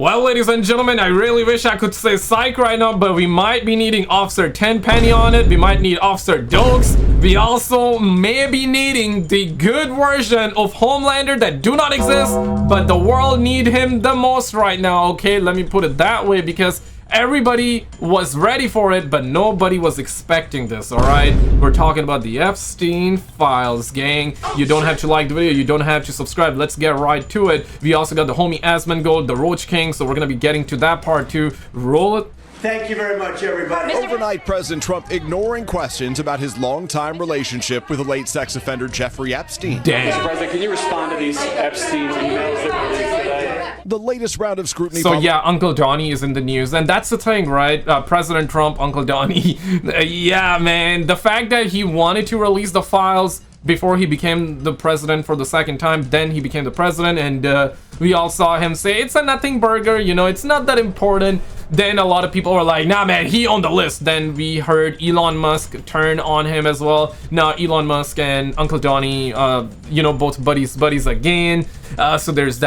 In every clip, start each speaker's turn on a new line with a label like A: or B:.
A: Well, ladies and gentlemen, I really wish I could say psych right now, but we might be needing Officer Tenpenny on it. We might need Officer Dokes. We also may be needing the good version of Homelander that do not exist, but the world need him the most right now, okay? Let me put it that way, because everybody was ready for it, but nobody was expecting this, alright? We're talking about the Epstein files, gang. You don't have to like the video, you don't have to subscribe. Let's get right to it. We also got the homie Asmongold, the Roach King, so we're gonna be getting to that part too. Roll it.
B: Thank you very much, everybody.
C: Overnight, President Trump ignoring questions about his longtime relationship with the late sex offender Jeffrey Epstein.
A: Damn.
D: Mr. President, can you respond to these Epstein emails that were released today?
C: The latest round of scrutiny.
A: So yeah, Uncle Donnie is in the news, and that's the thing, right? President Trump, Uncle Donnie. Yeah, man, the fact that he wanted to release the files before he became the president for the second time, then he became the president, and we all saw him say it's a nothing burger, you know, it's not that important. Then a lot of people were like, nah man, he on the list. Then we heard Elon Musk turn on him as well. Now Elon Musk and Uncle Donnie, you know, both buddies again. So there was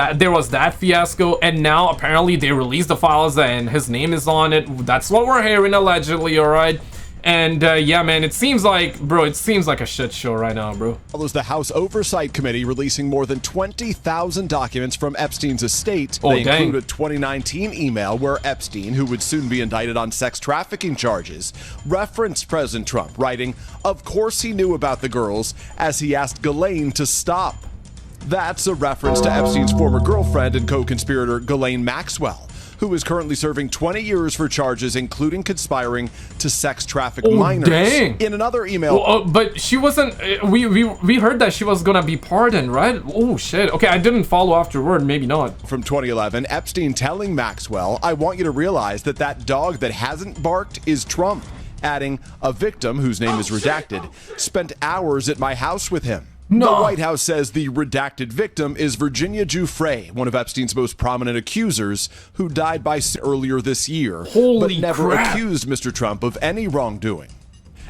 A: that fiasco, and now apparently they released the files and his name is on it. That's what we're hearing, allegedly, all right? And yeah, man, it seems like, bro, it seems like a shit show right now, bro.
C: Follows the House Oversight Committee releasing more than 20,000 documents from Epstein's estate.
A: Oh,
C: they
A: dang.
C: include a 2019 email where Epstein, who would soon be indicted on sex trafficking charges, referenced President Trump, writing, "Of course he knew about the girls," as he asked Ghislaine to stop. That's a reference to Epstein's former girlfriend and co-conspirator Ghislaine Maxwell, who is currently serving 20 years for charges including conspiring to sex traffic minors.
A: Dang.
C: In another email,
A: Well, but she wasn't. We heard that she was gonna be pardoned, right? Oh shit. Okay, I didn't follow afterward. Maybe not.
C: from 2011, Epstein telling Maxwell, "I want you to realize that that dog that hasn't barked is Trump," adding, "A victim, whose name is redacted, spent hours at my house with him."
A: No.
C: The White House says the redacted victim is Virginia Giuffre, one of Epstein's most prominent accusers, who died by earlier this year,
A: Holy
C: but never
A: crap.
C: accused Mr. Trump of any wrongdoing.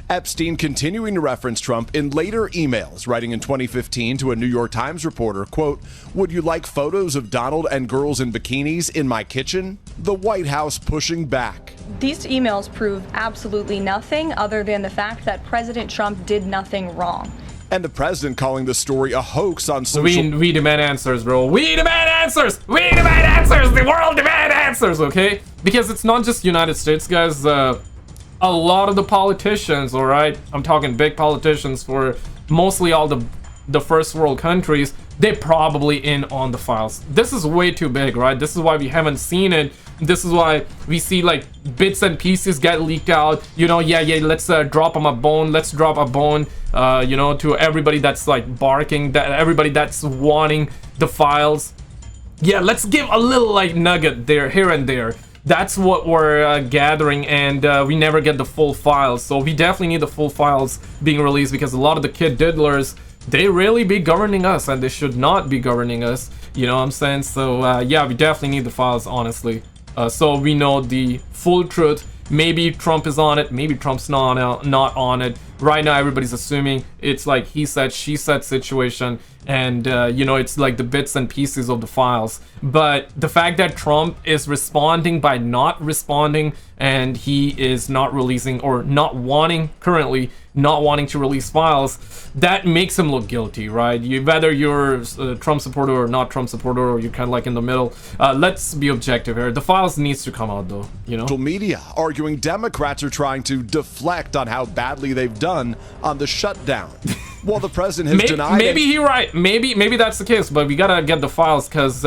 C: Epstein continuing to reference Trump in later emails, writing in 2015 to a New York Times reporter, quote, "Would you like photos of Donald and girls in bikinis in my kitchen?" The White House pushing back.
E: These emails prove absolutely nothing other than the fact that President Trump did nothing wrong.
C: And the president calling the story a hoax on social...
A: We demand answers, bro. We demand answers. We demand answers. The world demand answers, okay? Because it's not just United States, guys. A lot of the politicians, all right? I'm talking big politicians for mostly all the first world countries. They're probably in on the files. This is way too big, right? This is why we haven't seen it. This is why we see like bits and pieces get leaked out. You know, yeah, let's drop them a bone. Let's drop a bone, you know, to everybody that's like barking, that everybody that's wanting the files. Yeah, let's give a little like nugget there, here and there. That's what we're gathering, and we never get the full files. So we definitely need the full files being released, because a lot of the kid diddlers, they really be governing us, and they should not be governing us. You know what I'm saying? So yeah, we definitely need the files, honestly. So we know the full truth. Maybe Trump is on it, maybe Trump's not on it. Right now everybody's assuming it's like he said, she said situation, and you know, it's like the bits and pieces of the files. But the fact that Trump is responding by not responding, and he is not releasing, or not wanting, currently not wanting to release files, that makes him look guilty, right? Whether you're a Trump supporter or not Trump supporter, or you're kind of like in the middle, let's be objective here. The files needs to come out, though, you know?
C: Social media arguing Democrats are trying to deflect on how badly they've done on the shutdown. While the president has denied
A: maybe he's right. Maybe that's the case, but we gotta get the files, because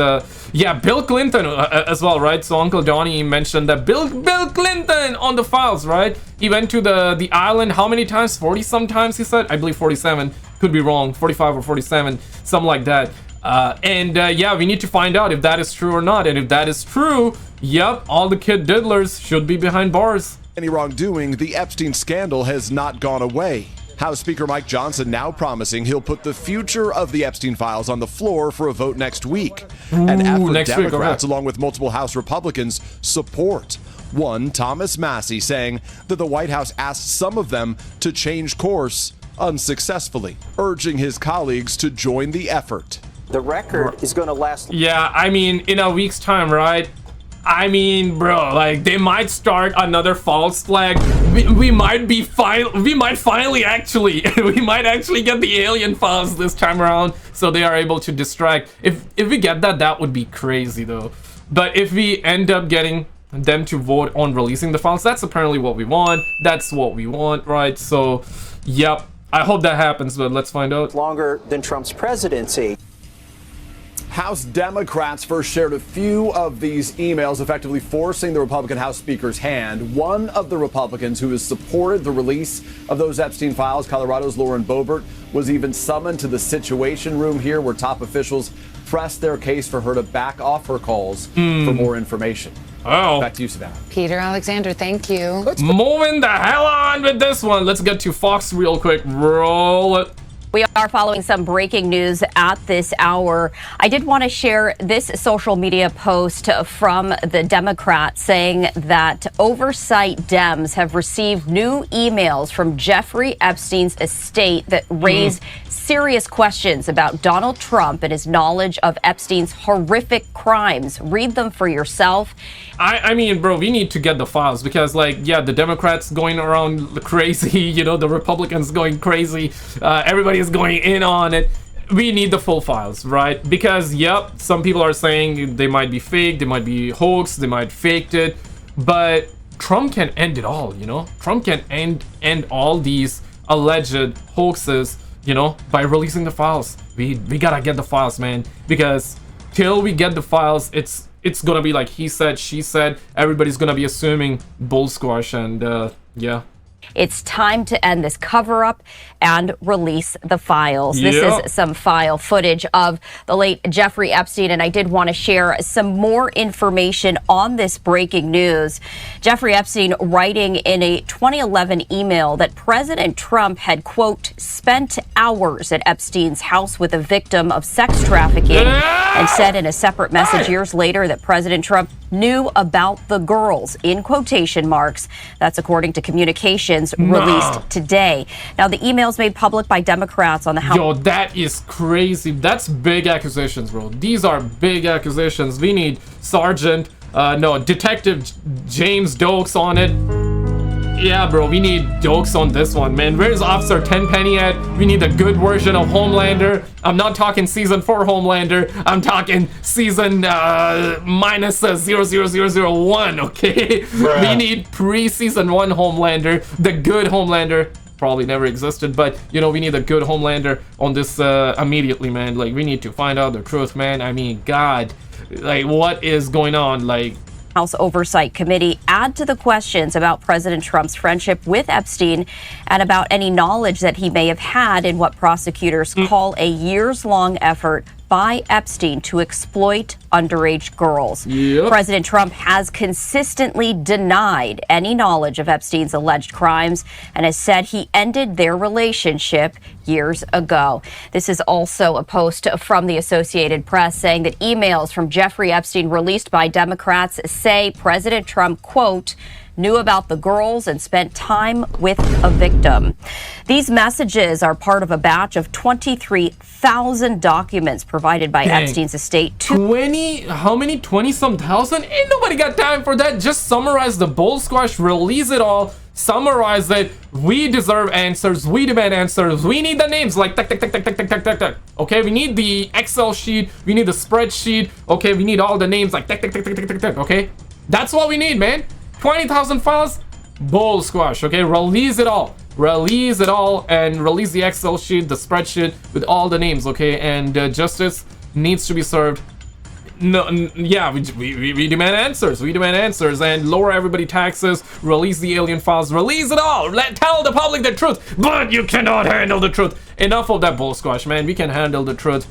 A: yeah, Bill Clinton as well, right? So Uncle Donnie mentioned that Bill Clinton on the files, right? He went to the island how many times? 40 sometimes, he said. I believe 47. Could be wrong. 45 or 47, something like that. And yeah, we need to find out if that is true or not. And if that is true, yep, all the kid diddlers should be behind bars.
C: any wrongdoing, the Epstein scandal has not gone away. House Speaker Mike Johnson now promising he'll put the future of the Epstein files on the floor for a vote next week. An effort Democrats, along with multiple House Republicans, support. One, Thomas Massey, saying that the White House asked some of them to change course unsuccessfully, urging his colleagues to join the effort.
F: The record is going to last.
A: Yeah, I mean, in a week's time, right? I mean, bro, like they might start another false flag. We might finally actually we might actually get the alien files this time around, so they are able to distract. If we get that, that would be crazy though. But if we end up getting them to vote on releasing the files, that's apparently what we want. That's what we want, right? So, yep. I hope that happens, but let's find out.
B: Longer than Trump's presidency.
C: House Democrats first shared a few of these emails, effectively forcing the Republican House Speaker's hand. One of the Republicans who has supported the release of those Epstein files, Colorado's Lauren Boebert, was even summoned to the Situation Room here, where top officials pressed their case for her to back off her calls for more information.
A: Oh.
C: Back to you, Savannah.
F: Peter Alexander, thank you.
A: Moving the hell on with this one. Let's get to Fox real quick. Roll it.
G: We are following some breaking news at this hour. I did want to share this social media post from the Democrats saying that oversight Dems have received new emails from Jeffrey Epstein's estate that raise serious questions about Donald Trump and his knowledge of Epstein's horrific crimes. Read them for yourself.
A: I mean, bro, we need to get the files because, like, yeah, the Democrats going around crazy, you know, the Republicans going crazy, everybody is going in on it. We need the full files, right? Because, yep, some people are saying they might be fake, they might be hoax, they might faked it, but Trump can end it all, you know? Trump can end all these alleged hoaxes, you know, by releasing the files. We gotta get the files, man, because till we get the files, it's gonna be like he said, she said. Everybody's gonna be assuming bull squash, and yeah.
G: It's time to end this cover-up and release the files.
A: Yep.
G: This is some file footage of the late Jeffrey Epstein, and I did want to share some more information on this breaking news. Jeffrey Epstein writing in a 2011 email that President Trump had, quote, spent hours at Epstein's house with a victim of sex trafficking, and said in a separate message years later that President Trump knew about the girls, in quotation marks. That's according to communications released today. Now, the emails made public by Democrats on the House.
A: Yo, that is crazy. That's big accusations, bro. These are big accusations. We need Detective James Dokes on it. Yeah, bro, we need Dokes on this one, man. Where's Officer Tenpenny at? We need a good version of Homelander. I'm not talking season 4 Homelander. I'm talking season minus 00001, okay? We need pre-season 1 Homelander. The good Homelander. Probably never existed, but, you know, we need a good Homelander on this immediately, man. Like, we need to find out the truth, man. I mean, God. Like, what is going on? Like,
G: House Oversight Committee add to the questions about President Trump's friendship with Epstein and about any knowledge that he may have had in what prosecutors call a years-long effort by Epstein to exploit underage girls.
A: Yep.
G: President Trump has consistently denied any knowledge of Epstein's alleged crimes and has said he ended their relationship years ago. This is also a post from the Associated Press saying that emails from Jeffrey Epstein released by Democrats say President Trump, quote, knew about the girls and spent time with a victim. These messages are part of a batch of 23,000 documents provided by Epstein's estate to
A: 20-some thousand? Ain't nobody got time for that. Just summarize the bull squash, release it all, summarize it. We deserve answers. We demand answers. We need the names, like tuck, tuck, tuck, tuck, tuck, tuck, tuck, tuck, tuck. Okay, we need the Excel sheet. We need the spreadsheet. Okay, we need all the names, like tuck, tuck, tuck, tuck, tuck, tuck, tuck. Okay, that's what we need, man. 20,000 files, bull squash. Okay, release it all, and release the Excel sheet, the spreadsheet with all the names. Okay, and justice needs to be served. No, yeah, we demand answers. We demand answers, and lower everybody taxes. Release the alien files. Release it all. Tell the public the truth. But you cannot handle the truth. Enough of that bull squash, man. We can handle the truth.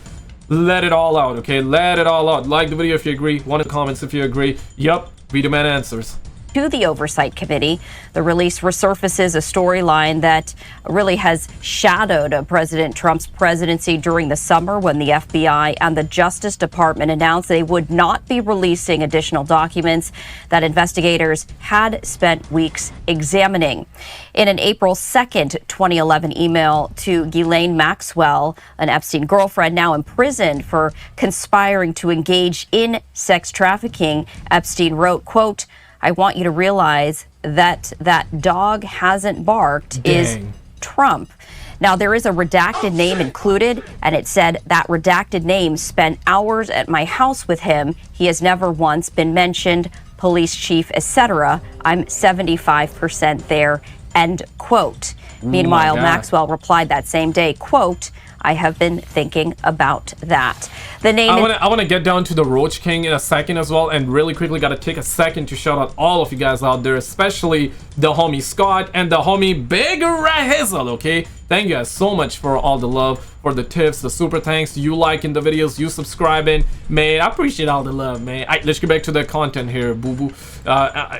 A: Let it all out. Okay, let it all out. Like the video if you agree. Want to comments if you agree. Yup, we demand answers.
G: to the Oversight Committee. The release resurfaces a storyline that really has shadowed President Trump's presidency during the summer, when the FBI and the Justice Department announced they would not be releasing additional documents that investigators had spent weeks examining. In an April 2nd, 2011 email to Ghislaine Maxwell, an Epstein girlfriend now imprisoned for conspiring to engage in sex trafficking, Epstein wrote, quote, "I want you to realize that that dog hasn't barked."
A: Dang.
G: Is Trump. Now, there is a redacted name included, and it said that redacted name spent hours at my house with him. He has never once been mentioned, police chief, etc. I'm 75% there, end quote. Meanwhile, Maxwell replied that same day, quote, "I have been thinking about that." The name
A: I want to get down to the Roach King in a second as well, and really quickly got to take a second to shout out all of you guys out there, especially the homie Scott and the homie Big Rahizzle, okay? Thank you guys so much for all the love, for the tips, the super thanks, you liking the videos, you subscribing, man. I appreciate all the love, man. All right, let's get back to the content here, boo-boo.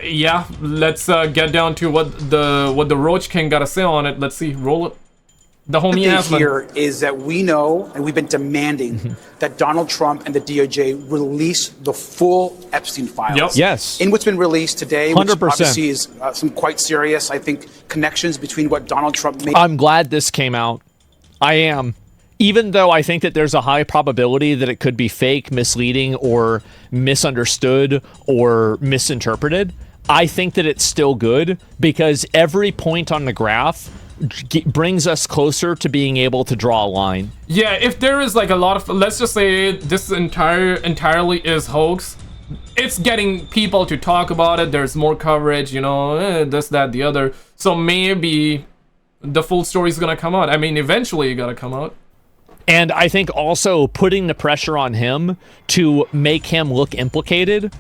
A: Yeah, let's get down to what the Roach King got to say on it. Let's see, roll it. The homie
H: here is that we know, and we've been demanding, that Donald Trump and the DOJ release the full Epstein files.
A: Yep.
I: Yes.
H: In what's been released today,
I: 100%.
H: which obviously is some quite serious, I think, connections between what Donald Trump made.
I: I'm glad this came out. I am. Even though I think that there's a high probability that it could be fake, misleading, or misunderstood, or misinterpreted, I think that it's still good, because every point on the graph brings us closer to being able to draw a line.
A: Yeah, if there is like a lot of, let's just say this entirely is hoax, it's getting people to talk about it. There's more coverage, you know, this, that, the other. So maybe the full story is gonna come out. I mean, eventually it gotta come out.
I: And I think also putting the pressure on him to make him look implicated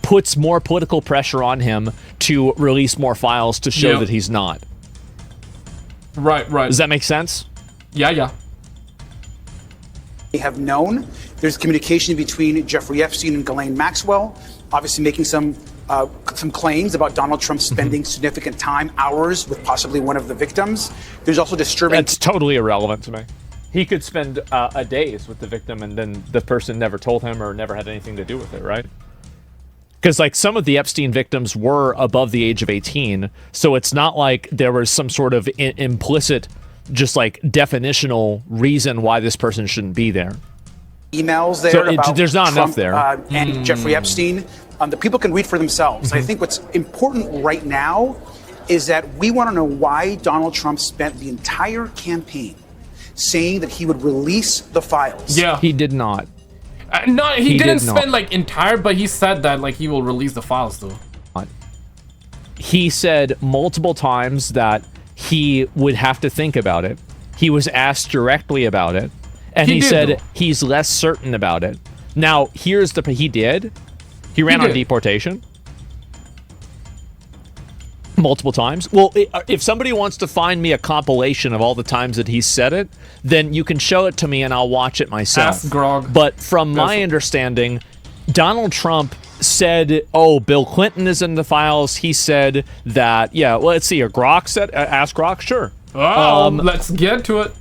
I: puts more political pressure on him to release more files to show that he's not.
A: Right.
I: Does that make sense?
A: Yeah.
H: We have known there's communication between Jeffrey Epstein and Ghislaine Maxwell, obviously making some claims about Donald Trump spending significant time, hours, with possibly one of the victims. There's also disturbing...
I: That's totally irrelevant to me. He could spend a days with the victim, and then the person never told him or never had anything to do with it, right? Because, like, some of the Epstein victims were above the age of 18, so it's not like there was some sort of implicit, just, like, definitional reason why this person shouldn't be there.
H: Emails there
I: so
H: about
I: there's not
H: Trump,
I: enough there.
H: And Jeffrey Epstein, that people can read for themselves. I think what's important right now is that we want to know why Donald Trump spent the entire campaign saying that he would release the files.
A: Yeah.
I: He did not.
A: No, he didn't
I: did not.
A: spend like entire, but he said that like he will release the files though.
I: He said multiple times that he would have to think about it. He was asked directly about it, and he said though. He's less certain about it. Now, here's the he did. He ran on deportation multiple times. Well, if somebody wants to find me a compilation of all the times that he said it, then you can show it to me and I'll watch it myself.
A: Ask Grog.
I: But from my understanding, Donald Trump said, "Oh, Bill Clinton is in the files." He said that, yeah. Well, let's see. Grok said, "Ask Grok." Sure.
A: Oh, let's get to it.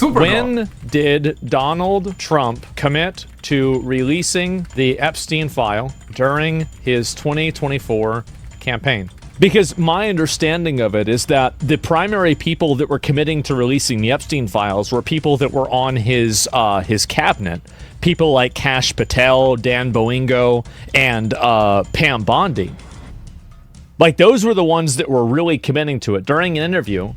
I: When did Donald Trump commit to releasing the Epstein file during his 2024 campaign? Because my understanding of it is that the primary people that were committing to releasing the Epstein files were people that were on his cabinet. People like Kash Patel, Dan Boingo, and Pam Bondi. Like, those were the ones that were really committing to it. During an interview,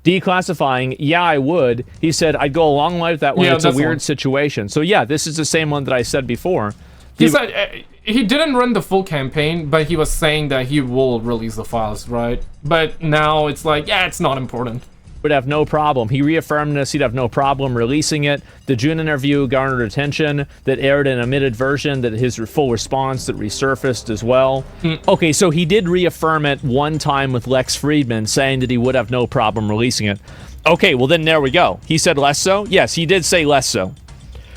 I: declassifying, yeah, I would. He said, I'd go a long way with that one. It's a weird situation. So, yeah, this is the same one that I said before.
A: He said he didn't run the full campaign, but he was saying that he will release the files, right? But now it's like, yeah, it's not important.
I: Would have no problem. He reaffirmed this. He'd have no problem releasing it. The June interview garnered attention. That aired an omitted version. That his full response that resurfaced as well. Okay, so he did reaffirm it one time with Lex Friedman, saying that he would have no problem releasing it. Okay, well then there we go. He said less so? Yes, he did say less so.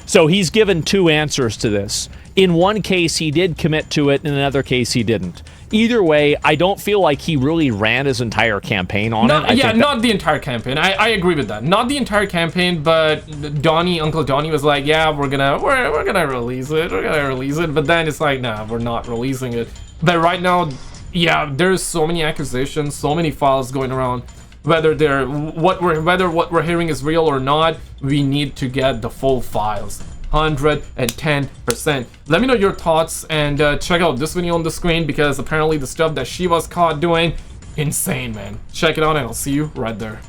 I: So he's given two answers to this. In one case, he did commit to it. In another case, he didn't. Either way, I don't feel like he really ran his entire campaign on it.
A: Yeah, not the entire campaign. I agree with that. Not the entire campaign, but Uncle Donnie was like, yeah, we're gonna release it. We're gonna release it. But then it's like, nah, we're not releasing it. But right now, yeah, there's so many accusations, so many files going around. Whether what we're hearing is real or not, we need to get the full files. 110%. Let me know your thoughts and check out this video on the screen, because apparently the stuff that she was caught doing, insane, man. Check it out and I'll see you right there.